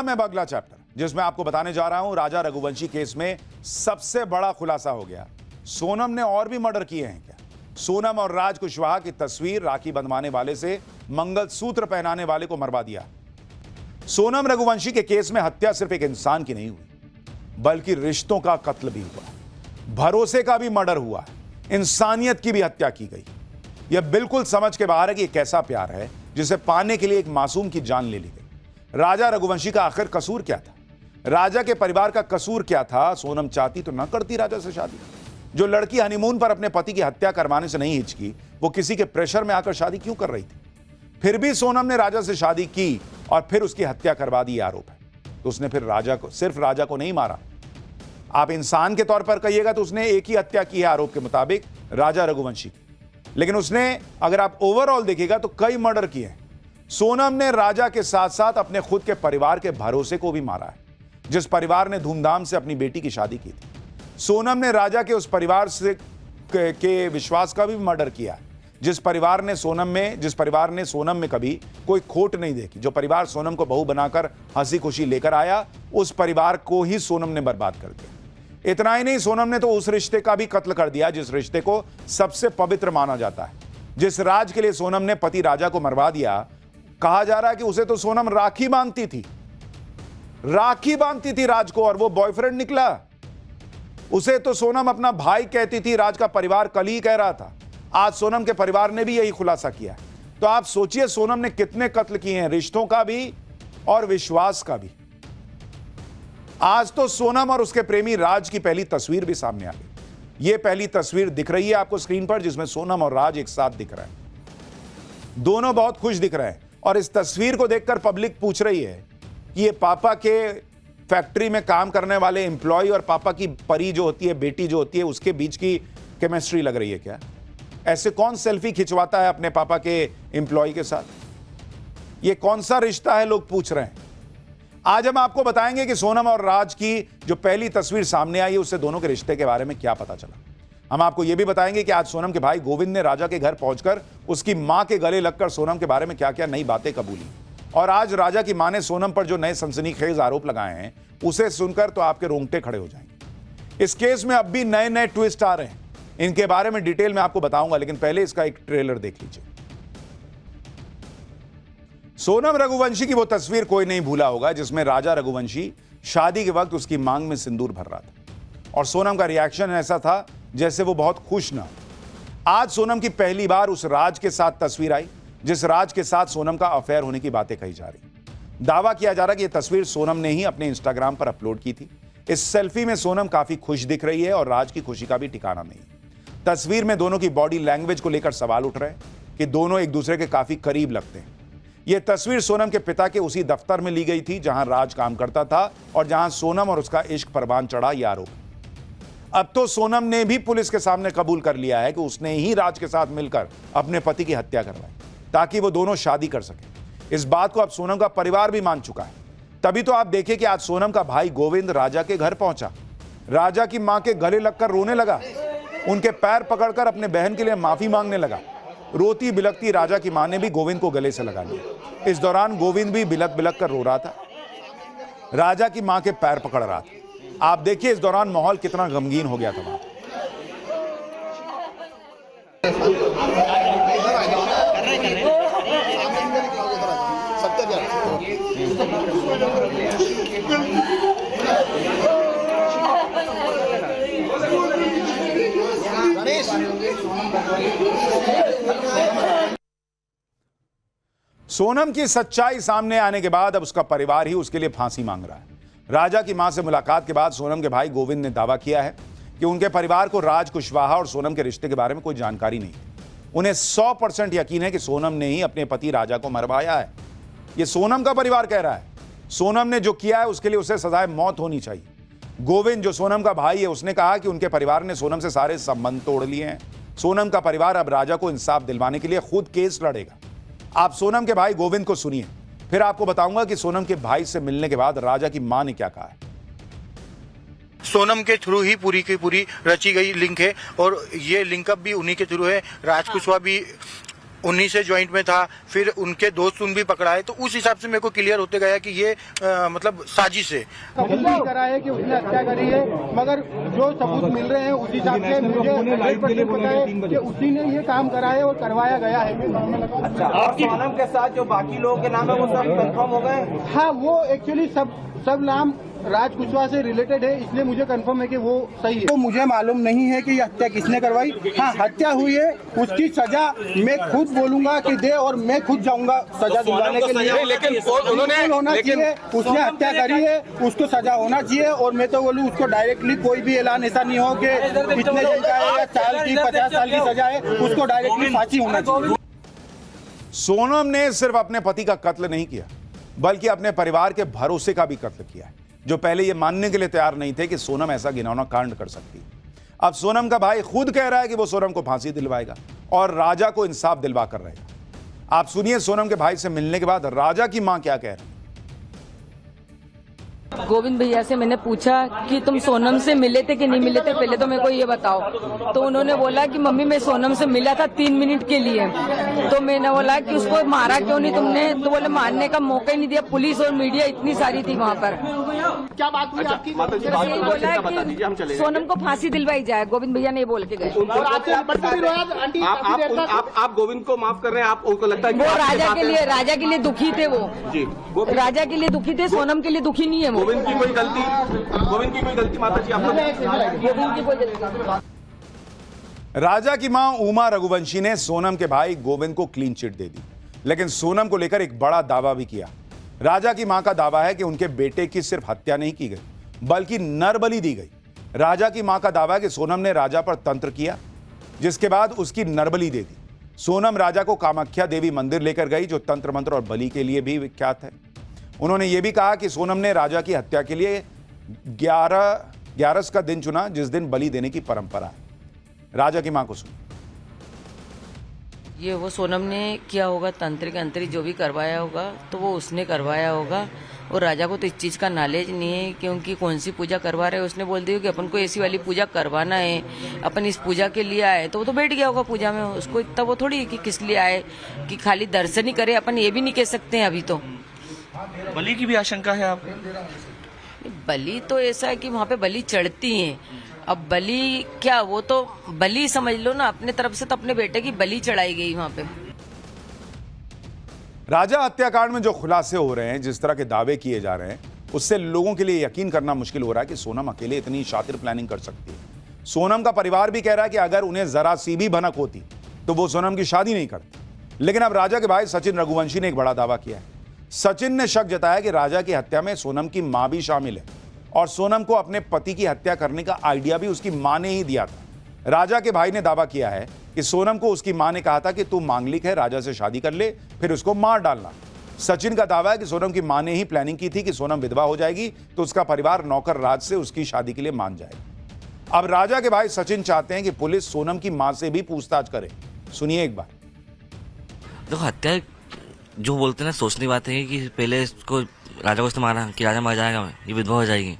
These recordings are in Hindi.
मैं अगला चैप्टर जिसमें आपको बताने जा रहा हूं राजा रघुवंशी केस में सबसे बड़ा खुलासा हो गया। सोनम ने और भी मर्डर किए हैं क्या? सोनम और राज कुशवाहा की तस्वीर राखी बंधवाने वाले से मंगलसूत्र पहनाने वाले को मरवा दिया। सोनम रघुवंशी के केस में हत्या सिर्फ एक इंसान की नहीं हुई बल्कि रिश्तों का कत्ल भी हुआ, भरोसे का भी मर्डर हुआ, इंसानियत की भी हत्या की गई। यह बिल्कुल समझ के बाहर है कि यह कैसा प्यार है जिसे पाने के लिए एक मासूम की जान ले ली गई। राजा रघुवंशी का आखिर कसूर क्या था? राजा के परिवार का कसूर क्या था? सोनम चाहती तो ना करती राजा से शादी। जो लड़की हनीमून पर अपने पति की हत्या करवाने से नहीं हिचकी, वो किसी के प्रेशर में आकर शादी क्यों कर रही थी? फिर भी सोनम ने राजा से शादी की और फिर उसकी हत्या करवा दी, आरोप है। तो उसने फिर सिर्फ राजा को नहीं मारा। आप इंसान के तौर पर कहिएगा तो उसने एक ही हत्या की है आरोप के मुताबिक, राजा रघुवंशी की। लेकिन उसने, अगर आप ओवरऑल देखिएगा तो कई मर्डर किए हैं। सोनम ने राजा के साथ साथ अपने खुद के परिवार के भरोसे को भी मारा है, जिस परिवार ने धूमधाम से अपनी बेटी की शादी की थी। सोनम ने राजा के उस परिवार से के विश्वास का भी मर्डर किया है, जिस परिवार ने सोनम में कभी कोई खोट नहीं देखी। जो परिवार सोनम को बहू बनाकर हंसी खुशी लेकर आया, उस परिवार को ही सोनम ने बर्बाद कर दिया। इतना ही नहीं, सोनम ने तो उस रिश्ते का भी कत्ल कर दिया जिस रिश्ते को सबसे पवित्र माना जाता है। जिस राज के लिए सोनम ने पति राजा को मरवा दिया, कहा जा रहा है कि उसे तो सोनम राखी बांधती थी राज को, और वो बॉयफ्रेंड निकला। उसे तो सोनम अपना भाई कहती थी, राज का परिवार कल ही कह रहा था। आज सोनम के परिवार ने भी यही खुलासा किया। तो आप सोचिए सोनम ने कितने कत्ल किए हैं, रिश्तों का भी और विश्वास का भी। आज तो सोनम और उसके प्रेमी राज की पहली तस्वीर भी सामने आ गई। यह पहली तस्वीर दिख रही है आपको स्क्रीन पर, जिसमें सोनम और राज एक साथ दिख रहे हैं। दोनों बहुत खुश दिख रहे हैं और इस तस्वीर को देखकर पब्लिक पूछ रही है कि ये पापा के फैक्ट्री में काम करने वाले एम्प्लॉय और पापा की परी जो होती है, बेटी जो होती है, उसके बीच की केमिस्ट्री लग रही है क्या? ऐसे कौन सेल्फी खिंचवाता है अपने पापा के एम्प्लॉय के साथ? ये कौन सा रिश्ता है, लोग पूछ रहे हैं। आज हम आपको बताएंगे कि सोनम और राज की जो पहली तस्वीर सामने आई है, उससे दोनों के रिश्ते के बारे में क्या पता चला। हम आपको यह भी बताएंगे कि आज सोनम के भाई गोविंद ने राजा के घर पहुंचकर उसकी मां के गले लगकर सोनम के बारे में क्या क्या नई बातें कबूली। और आज राजा की मां ने सोनम पर जो नए सनसनीखेज आरोप लगाए हैं, उसे सुनकर तो आपके रोंगटे खड़े हो जाएंगे। इस केस में अब भी नए नए ट्विस्ट आ रहे हैं, इनके बारे में डिटेल में आपको बताऊंगा, लेकिन पहले इसका एक ट्रेलर देख लीजिए। सोनम रघुवंशी की वो तस्वीर कोई नहीं भूला होगा जिसमें राजा रघुवंशी शादी के वक्त उसकी मांग में सिंदूर भर रहा था और सोनम का रिएक्शन ऐसा था जैसे वो बहुत खुश ना। आज सोनम की पहली बार उस राज के साथ तस्वीर आई जिस राज के साथ सोनम का अफेयर होने की बातें कही जा रही। दावा किया जा रहा है कि यह तस्वीर सोनम ने ही अपने इंस्टाग्राम पर अपलोड की थी। इस सेल्फी में सोनम काफी खुश दिख रही है और राज की खुशी का भी ठिकाना नहीं। तस्वीर में दोनों की बॉडी लैंग्वेज को लेकर सवाल उठ रहे हैं कि दोनों एक दूसरे के काफी करीब लगते हैं। यह तस्वीर सोनम के पिता के उसी दफ्तर में ली गई थी जहां राज काम करता था और जहां सोनम और उसका इश्क परवान चढ़ा, यह आरोप। अब तो सोनम ने भी पुलिस के सामने कबूल कर लिया है कि उसने ही राज के साथ मिलकर अपने पति की हत्या करवाई ताकि वो दोनों शादी कर सके। इस बात को अब सोनम का परिवार भी मान चुका है। तभी तो आप देखिए कि आज सोनम का भाई गोविंद राजा के घर पहुंचा, राजा की मां के गले लगकर रोने लगा, उनके पैर पकड़कर अपने बहन के लिए माफी मांगने लगा। रोती बिलकती राजा की मां ने भी गोविंद को गले से लगा लिया। इस दौरान गोविंद भी बिलक बिलक कर रो रहा था, राजा की मां के पैर पकड़ रहा था। आप देखिए इस दौरान माहौल कितना गमगीन हो गया था वहां। सोनम की सच्चाई सामने आने के बाद अब उसका परिवार ही उसके लिए फांसी मांग रहा है। राजा की मां से मुलाकात के बाद सोनम के भाई गोविंद ने दावा किया है कि उनके परिवार को राज कुशवाहा और सोनम के रिश्ते के बारे में कोई जानकारी नहीं। उन्हें 100% यकीन है कि सोनम ने ही अपने पति राजा को मरवाया है। यह सोनम का परिवार कह रहा है। सोनम ने जो किया है उसके लिए उसे सजाए मौत होनी चाहिए। गोविंद जो सोनम का भाई है, उसने कहा कि उनके परिवार ने सोनम से सारे संबंध तोड़ लिए हैं। सोनम का परिवार अब राजा को इंसाफ दिलवाने के लिए खुद केस लड़ेगा। आप सोनम के भाई गोविंद को सुनिए, फिर आपको बताऊंगा कि सोनम के भाई से मिलने के बाद राजा की मां ने क्या कहा है। सोनम के थ्रू ही पूरी की पूरी रची गई लिंक है और ये लिंकअप भी उन्हीं के थ्रू है। राज कुशवाहा भी उन्हीं से ज्वाइंट में था, फिर उनके दोस्त उन भी पकड़ाए, तो उस हिसाब से मेरे को क्लियर होते गया कि ये मतलब साजिश है। नहीं करा है कि उसने हत्या करी है, मगर जो सबूत मिल रहे हैं उस हिसाब से मुझे 100% पता है कि उसी ने ये काम करा है और करवाया गया है। अच्छा, और सोनम के साथ जो बाकी लोगों के नाम है वो सब कंफर्म हो गए? हाँ, वो एक्चुअली सब नाम राज कुशवाहा से रिलेटेड है, इसलिए मुझे कंफर्म है कि वो सही है। तो मुझे मालूम नहीं है कि ये हत्या किसने करवाई। हाँ, हत्या हुई है, उसकी सजा मैं खुद बोलूंगा कि दे, और मैं खुद जाऊंगा सजा दिलवाने के लिए। लेकिन उन्होंने होना चाहिए, उसने हत्या करी है, उसको सजा होना चाहिए। और मैं तो बोलूँ उसको डायरेक्टली कोई भी ऐलान ऐसा नहीं हो कि इतने दिन का है या साल की 50 साल की सजा है, उसको डायरेक्टली फांसी होना चाहिए। सोनम ने सिर्फ अपने पति का कत्ल नहीं किया, बल्कि अपने परिवार के भरोसे का भी कत्ल किया है, जो पहले यह मानने के लिए तैयार नहीं थे कि सोनम ऐसा घिनौना कांड कर सकती। अब सोनम का भाई खुद कह रहा है कि वो सोनम को फांसी दिलवाएगा और राजा को इंसाफ दिलवा कर रहेगा। आप सुनिए सोनम के भाई से मिलने के बाद राजा की मां क्या कह रही है। गोविंद भैया से मैंने पूछा कि तुम सोनम से मिले थे कि नहीं मिले थे, पहले तो मेरे को ये बताओ। तो उन्होंने बोला कि मम्मी मैं सोनम से मिला था 3 मिनट के लिए। तो मैंने बोला कि उसको मारा क्यों नहीं तुमने? तो बोले मारने का मौका ही नहीं दिया, पुलिस और मीडिया इतनी सारी थी वहाँ पर। क्या बात हुई आपकी? यही बोला कि सोनम को फांसी दिलवाई जाए, गोविंद भैया नहीं बोल के गए। आप गोविंद को माफ कर रहे हैं? आप उनको लगता है वो राजा के लिए दुखी थे, वो राजा के लिए दुखी थे, सोनम के लिए दुखी नहीं है वो। गोविंद की कोई गलती माता जी आपको? गोविंद की कोई गलती। राजा की मां उमा रघुवंशी ने सोनम के भाई गोविंद को क्लीन चिट दे दी, लेकिन सोनम को लेकर एक बड़ा दावा भी किया। राजा की मां का दावा है कि उनके बेटे की सिर्फ हत्या नहीं की गई, बल्कि नरबली दी गई। राजा की मां का दावा है कि सोनम ने राजा पर तंत्र किया, जिसके बाद उसकी नरबली दे दी। सोनम राजा को कामाख्या देवी मंदिर लेकर गई, जो तंत्र मंत्र और बलि के लिए भी विख्यात है। उन्होंने यह भी कहा कि सोनम ने राजा की हत्या के लिए 11 का दिन चुना, जिस दिन बलि देने की परंपरा है। राजा की मां को सुन। ये वो सोनम ने किया होगा, तांत्रिक अंतरिक जो भी करवाया होगा तो वो उसने करवाया होगा। और राजा को तो इस चीज का नॉलेज नहीं है, क्योंकि कौन सी पूजा करवा रहे हैं उसने बोल दिया कि अपन को ऐसी वाली पूजा करवाना है, अपन इस पूजा के लिए आए। तो वो तो बैठ गया होगा पूजा में, उसको इतना वो थोड़ी कि किस लिए आए, कि खाली दर्शन ही करे। अपन ये भी नहीं कह सकते हैं अभी तो। बलि की भी आशंका है आप? बलि तो ऐसा है कि वहाँ पे बलि चढ़ती है। अब बलि क्या, वो तो बलि समझ लो ना, अपने तरफ से तो अपने बेटे की बलि चढ़ाई गई वहाँ पे। राजा हत्याकांड में जो खुलासे हो रहे हैं, जिस तरह के दावे किए जा रहे हैं, उससे लोगों के लिए यकीन करना मुश्किल हो रहा है कि सोनम अकेले इतनी शातिर प्लानिंग कर सकती है। सोनम का परिवार भी कह रहा है कि अगर उन्हें जरा सी भी भनक होती तो वो सोनम की शादी नहीं करती। लेकिन अब राजा के भाई सचिन रघुवंशी ने एक बड़ा दावा किया है। सचिन ने शक जताया कि राजा की हत्या में सोनम की मां भी शामिल है, और सोनम को अपने पति की हत्या करने का आइडिया भी उसकी मां ने ही दिया था। राजा के भाई ने दावा किया है कि सोनम को उसकी मां ने कहा था कि तू मांगलिक है, राजा से शादी कर ले, फिर उसको मार डालना। सचिन का दावा है कि सोनम की मां ने ही प्लानिंग की थी कि सोनम विधवा हो जाएगी तो उसका परिवार नौकर राज से उसकी शादी के लिए मान जाएगा। अब राजा के भाई सचिन चाहते हैं कि पुलिस सोनम की मां से भी पूछताछ करे। सुनिए एक बार। देखो, हत्या जो बोलते हैं ना, सोचने बात है कि पहले इसको राजा को इसने मारा कि राजा मर जाएगा, ये विधवा हो जाएगी,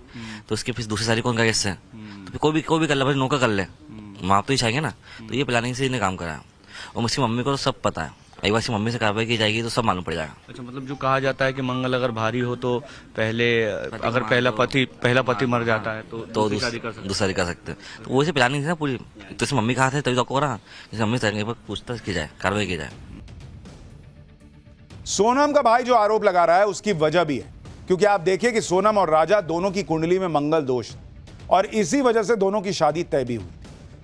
तो उसके फिर दूसरी शादी कौन करेगा इससे? तो फिर कोई भी कर ले, बस नौकर कर ले, माँ तो ही चाहिए ना। तो ये प्लानिंग से इन्हें काम करा, और उसकी मम्मी को तो सब पता है। एक बार मम्मी से कार्रवाई की जाएगी तो सब मालूम पड़ जाएगा। अच्छा, मतलब जो कहा जाता है कि मंगल अगर भारी हो तो अगर पहला पति मर जाता है तो दूसरी शादी कर सकते हैं। तो वो प्लानिंग थी ना पूरी, तो इसमें मम्मी कहा थे तभी तो आपको हो रहा, जैसे मम्मी से पूछताछ की जाए, कार्रवाई की जाए। सोनम का भाई जो आरोप लगा रहा है उसकी वजह भी है, क्योंकि आप देखिए कि सोनम और राजा दोनों की कुंडली में मंगल दोष था, और इसी वजह से दोनों की शादी तय भी हुई,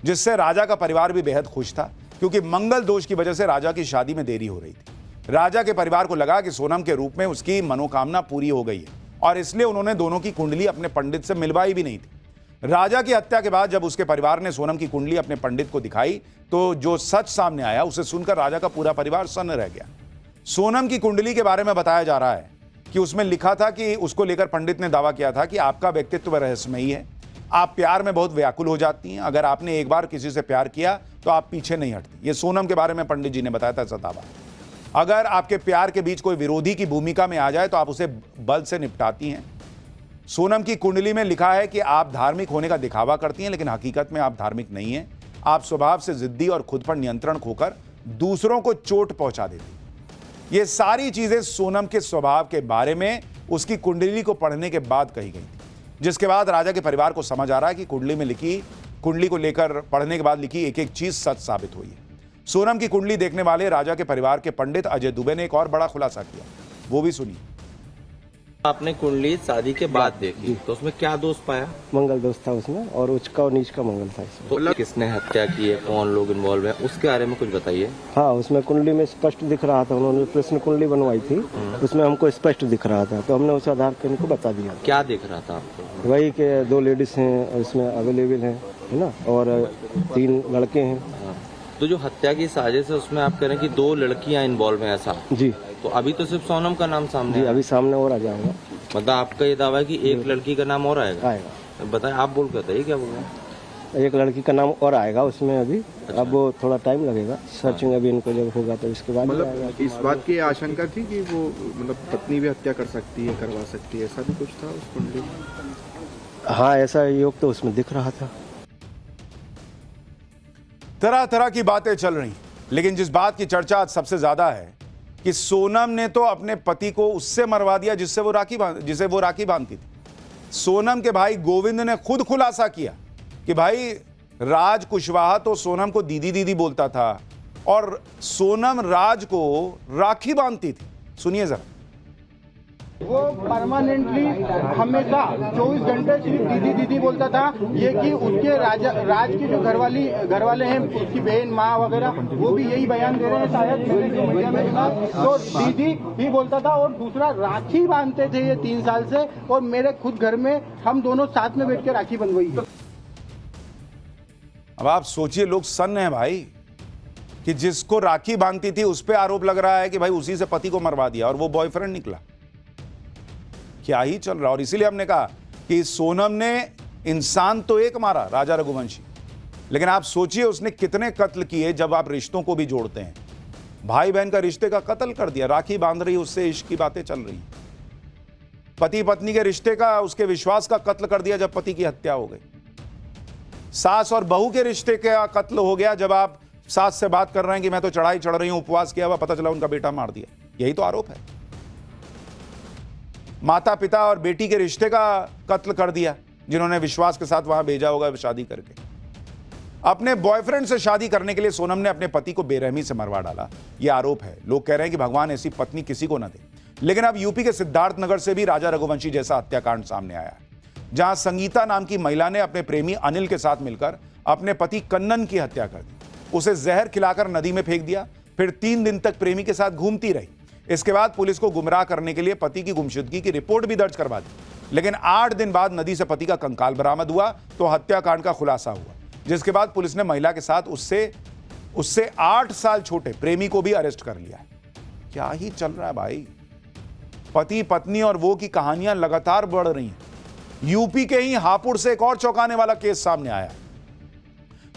जिससे राजा का परिवार भी बेहद खुश था, क्योंकि मंगल दोष की वजह से राजा की शादी में देरी हो रही थी। राजा के परिवार को लगा कि सोनम के रूप में उसकी मनोकामना पूरी हो गई है, और इसलिए उन्होंने दोनों की कुंडली अपने पंडित से मिलवाई भी नहीं थी। राजा की हत्या के बाद जब उसके परिवार ने सोनम की कुंडली अपने पंडित को दिखाई, तो जो सच सामने आया उसे सुनकर राजा का पूरा परिवार सन्न रह गया। सोनम की कुंडली के बारे में बताया जा रहा है कि उसमें लिखा था कि उसको लेकर पंडित ने दावा किया था कि आपका व्यक्तित्व रहस्यमयी है, आप प्यार में बहुत व्याकुल हो जाती हैं, अगर आपने एक बार किसी से प्यार किया तो आप पीछे नहीं हटती। ये सोनम के बारे में पंडित जी ने बताया था, ऐसा दावा। अगर आपके प्यार के बीच कोई विरोधी की भूमिका में आ जाए तो आप उसे बल से निपटाती हैं। सोनम की कुंडली में लिखा है कि आप धार्मिक होने का दिखावा करती हैं, लेकिन हकीकत में आप धार्मिक नहीं हैं। आप स्वभाव से जिद्दी और खुद पर नियंत्रण खोकर दूसरों को चोट पहुंचा देती। ये सारी चीजें सोनम के स्वभाव के बारे में उसकी कुंडली को पढ़ने के बाद कही गई थी, जिसके बाद राजा के परिवार को समझ आ रहा है कि कुंडली को लेकर पढ़ने के बाद लिखी एक एक चीज सच साबित हुई है। सोनम की कुंडली देखने वाले राजा के परिवार के पंडित अजय दुबे ने एक और बड़ा खुलासा किया, वो भी सुनिए। आपने कुंडली शादी के बाद देखी तो उसमें क्या दोष पाया? मंगल दोष था उसमें, और उच्च का और नीच का मंगल था इसमें। तो किसने हत्या की है, कौन लोग इन्वॉल्व है, उसके बारे में कुछ बताइए। हाँ, उसमें कुंडली में स्पष्ट दिख रहा था, उन्होंने प्रश्न कुंडली बनवाई थी, उसमें हमको स्पष्ट दिख रहा था, तो हमने उस आधार पर उनको बता दिया। क्या दिख रहा था आपको? वही के 2 लेडीज हैं इसमें अवेलेबल हैं, है ना, और 3 लड़के हैं। तो जो हत्या की साजिश है उसमें आप कह रहे हैं कि 2 लड़कियां इन्वॉल्व हैं, ऐसा? जी। तो अभी तो सिर्फ सोनम का नाम सामने जी, है। अभी सामने और आ जाएगा। मतलब आपका ये दावा है कि एक लड़की का नाम और आएगा? बताएं, आप बोल के बताइए क्या बोल रहे हैं। एक लड़की का नाम और आएगा उसमें अभी। अच्छा। अब वो थोड़ा टाइम लगेगा, सर्चिंग अभी इनको जब होगा तो इसके बाद मतलब इस बात की आशंका थी कि वो मतलब पत्नी भी हत्या कर सकती है, करवा सकती है, ऐसा भी कुछ था उस कुंडली में? हाँ, ऐसा योग तो उसमें दिख रहा था। तरह तरह की बातें चल रही, लेकिन जिस बात की चर्चा आज सबसे ज्यादा है कि सोनम ने तो अपने पति को उससे मरवा दिया जिसे वो राखी बांधती थी। सोनम के भाई गोविंद ने खुद खुलासा किया कि भाई राज कुशवाहा तो सोनम को दीदी दीदी बोलता था और सोनम राज को राखी बांधती थी। सुनिए जरा। वो परमानेंटली हमेशा 24 घंटे सिर्फ दीदी दीदी बोलता था। ये कि उसके राज की जो घर वाले हैं, उसकी बहन माँ वगैरह, वो भी यही बयान दे रहे हैं शायद, मैंने जो मीडिया में सुना, तो दीदी ही बोलता था। और दूसरा, राखी बांधते थे ये 3 साल से, और मेरे खुद घर में हम दोनों साथ में बैठ के राखी बंधवाई। अब आप सोचिए, लोग सन्न हैं भाई कि जिसको राखी बांधती थी उस पर आरोप लग रहा है कि भाई उसी से पति को मरवा दिया और वो बॉयफ्रेंड निकला। क्या ही चल रहा। और इसीलिए हमने कहा कि सोनम ने इंसान तो एक मारा, राजा रघुवंशी, लेकिन आप सोचिए उसने कितने कत्ल किए जब आप रिश्तों को भी जोड़ते हैं। भाई बहन का रिश्ते का कत्ल कर दिया, राखी बांध रही, उससे इश्क की बातें चल रही। पति पत्नी के रिश्ते का, उसके विश्वास का कत्ल कर दिया जब पति की हत्या हो गई। सास और बहू के रिश्ते का कत्ल हो गया जब आप सास से बात कर रहे हैं कि मैं तो चढ़ाई चढ़ रही हूं, उपवास किया हुआ, पता चला उनका बेटा मार दिया। यही तो आरोप है। माता पिता और बेटी के रिश्ते का कत्ल कर दिया, जिन्होंने विश्वास के साथ वहां भेजा होगा शादी करके। अपने बॉयफ्रेंड से शादी करने के लिए सोनम ने अपने पति को बेरहमी से मरवा डाला, यह आरोप है। लोग कह रहे हैं कि भगवान ऐसी पत्नी किसी को न दे। लेकिन अब यूपी के सिद्धार्थनगर से भी राजा रघुवंशी जैसा हत्याकांड सामने आया है, जहां संगीता नाम की महिला ने अपने प्रेमी अनिल के साथ मिलकर अपने पति कन्नन की हत्या कर दी। उसे जहर खिलाकर नदी में फेंक दिया, फिर 3 दिन तक प्रेमी के साथ घूमती रही। इसके बाद पुलिस को गुमराह करने के लिए पति की गुमशुदगी की रिपोर्ट भी दर्ज करवा दी। लेकिन 8 दिन बाद नदी से पति का कंकाल बरामद हुआ तो हत्याकांड का खुलासा हुआ, जिसके बाद पुलिस ने महिला के साथ उससे 8 साल छोटे प्रेमी को भी अरेस्ट कर लिया है। क्या ही चल रहा है भाई। पति पत्नी और वो की कहानियां लगातार बढ़ रही हैं। यूपी के ही हापुड़ से एक और चौंकाने वाला केस सामने आया,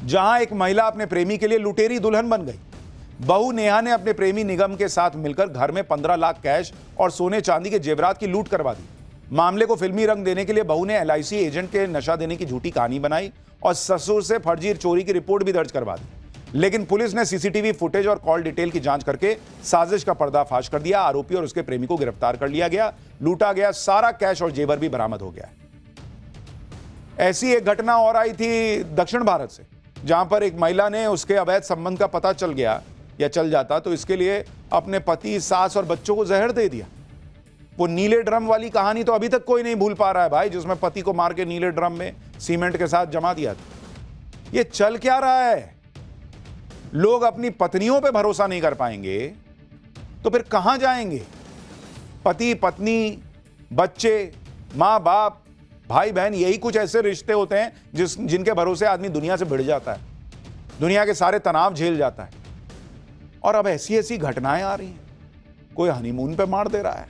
जहां एक महिला अपने प्रेमी के लिए लुटेरी दुल्हन बन गई। बहू नेहा ने अपने प्रेमी निगम के साथ मिलकर घर में 15 लाख कैश और सोने चांदी के जेवरात की लूट करवा दी। मामले को फिल्मी रंग देने के लिए बहू ने LIC एजेंट के नशा देने की झूठी कहानी बनाई और ससुर से फर्जी चोरी की रिपोर्ट भी दर्ज करवा दी। लेकिन पुलिस ने CCTV फुटेज और कॉल डिटेल की जांच करके साजिश का पर्दाफाश कर दिया। आरोपी और उसके प्रेमी को गिरफ्तार कर लिया गया। लूटा गया सारा कैश और जेवर भी बरामद हो गया। ऐसी एक घटना और आई थी दक्षिण भारत से, जहां पर एक महिला ने उसके अवैध संबंध का पता चल गया या चल जाता तो इसके लिए अपने पति, सास और बच्चों को जहर दे दिया। वो नीले ड्रम वाली कहानी तो अभी तक कोई नहीं भूल पा रहा है भाई, जिसमें पति को मार के नीले ड्रम में सीमेंट के साथ जमा दिया था। ये चल क्या रहा है? लोग अपनी पत्नियों पे भरोसा नहीं कर पाएंगे तो फिर कहां जाएंगे? पति पत्नी, बच्चे, मां बाप, भाई बहन, यही कुछ ऐसे रिश्ते होते हैं जिनके भरोसे आदमी दुनिया से भिड़ जाता है, दुनिया के सारे तनाव झेल जाता है। और अब ऐसी ऐसी घटनाएं आ रही हैं। कोई हनीमून पे मार दे रहा है,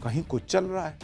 कहीं कुछ चल रहा है।